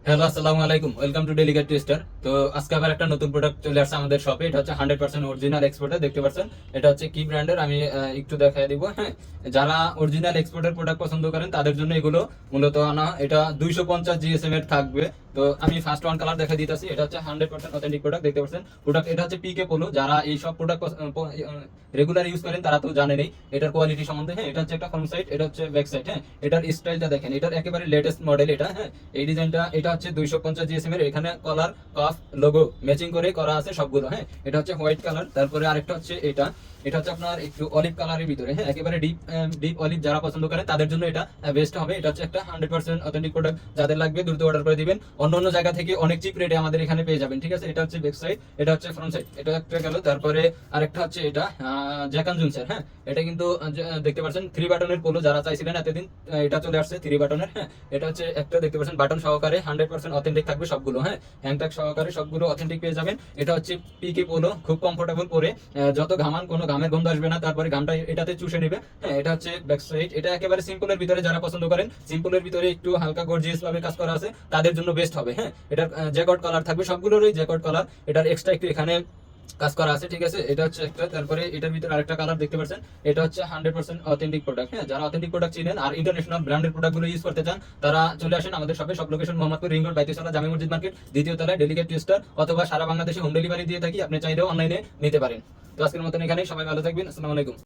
Hello, আসসালামু আলাইকুম। Welcome to delegate tester. তো আজকে আবার একটা নতুন প্রোডাক্ট চলে আসছে আমাদের শপে। এটা হচ্ছে 100% অরিজিনাল এক্সপোর্টার। দেখতে পাচ্ছেন এটা হচ্ছে কি ব্র্যান্ডের, আমি একটু দেখাই দিব। হ্যাঁ, যারা অরিজিনাল এক্সপোর্টের প্রোডাক্ট পছন্দ করেন তাদের জন্য এগুলো মূলত আনা। এটা 250 জিএসএম এর থাকবে। তো আমি ফার্স্ট ওয়ান কালার দেখা দিতেছি। এটা হচ্ছে 100% অথেন্টিক প্রোডাক্ট। দেখতে পাচ্ছেন প্রোডাক্ট এটা হচ্ছে পিকে পোলো। যারা এই সব প্রোডাক্ট রেগুলার ইউজ করেন তারা তো জানেনই এটার কোয়ালিটি সম্বন্ধে। হ্যাঁ, এটা হচ্ছে একটা ফ্রন্ট সাইড, এটা হচ্ছে ব্যাক সাইড। হ্যাঁ, এটার স্টাইলটা দেখেন, এটার একেবারে লেটেস্ট মডেল এটা। হ্যাঁ, এই ডিজাইনটা এটা হচ্ছে 250 জিএসএম এর। এখানে কলার কাফ লোগো ম্যাচিং করে করা আছে সবগুলো। হ্যাঁ, এটা হচ্ছে হোয়াইট কালার। তারপরে আরেকটা হচ্ছে এটা, এটা হচ্ছে আপনার একটু অলিভ কালারের ভিতরে। হ্যাঁ, একেবারে ডিপ ডিপ অলিভ যারা পছন্দ করেন তাদের জন্য এটা বেস্ট হবে। এটা হচ্ছে একটা 100% অথেন্টিক প্রোডাক্ট। যাদের লাগবে দ্রুত অর্ডার করে দিবেন। অন্য অন্য জায়গা থেকে অনেক চিপ রেটে আমাদের এখানে পেয়ে যাবেন। ঠিক আছে, এটা হচ্ছে ব্যাক সাইড, এটা হচ্ছে ফ্রন্ট সাইড। এটা একটা গেল। তারপরে আরেকটা হচ্ছে এটা জ্যাকান জুনসের। হ্যাঁ, এটা কিন্তু দেখতে পাচ্ছেন 3 বাটনের পোলো। যারা চাইছিলেন এতদিন, এটা চলে আসছে 3 বাটনের। হ্যাঁ, এটা হচ্ছে একটা দেখতে পাচ্ছেন বাটন সহকারে 100% অথেন্টিক থাকবে সবগুলো। হ্যাঁ, হ্যাংট্যাগ সহকারে সবগুলো অথেন্টিক পেয়ে যাবেন। এটা হচ্ছে পিকে পোলো, খুব কমফোর্টেবল পরে। যত ঘামান কোনো ঘামের গন্ধ আসবে না। তারপরে ঘামটা এটাতে চুষে নেবে। হ্যাঁ, এটা হচ্ছে ব্যাক সাইড। এটা একেবারে সিম্পলের ভিতরে যারা পছন্দ করেন, সিম্পলের ভিতরে একটু হালকা গর্জিয়াস ভাবে কাজ করা আছে তাদের জন্য বেস্ট হবে। হ্যাঁ, এটার জ্যাকট কালার থাকবে সবগুলোরই জ্যাকট কালার। এটার এক্সট্রা একটু এখানে কাজ করা আছে। ঠিক আছে, এটা হচ্ছে একটা। তারপরে এটার ভিতরে আরেকটা কালার দেখতে পাচ্ছেন, এটা হচ্ছে 100% অথেন্টিক প্রোডাক্ট। হ্যাঁ, যারা অথেন্টিক প্রোডাক্ট চিনেন আর ইন্টারন্যাশনাল ব্র্যান্ডের প্রোডাক্টগুলো ইউজ করতে চান তারা চলে আসেন আমাদের শপে। সব লোকেশন মোহাম্মদপুর রিং রোড, বাইতুসালা, জামে মসজিদ মার্কেট, দ্বিতীয় তলায়, ডেলিগেট টেস্টার। অথবা সারা বাংলাদেশে হোম ডেলিভারি দিয়ে থাকি, আপনি চাইলেও অনলাইনে নিতে পারেন। তো আজকের মতন এখানেই, সবাই ভালো থাকবেন। আসসালামু আলাইকুম।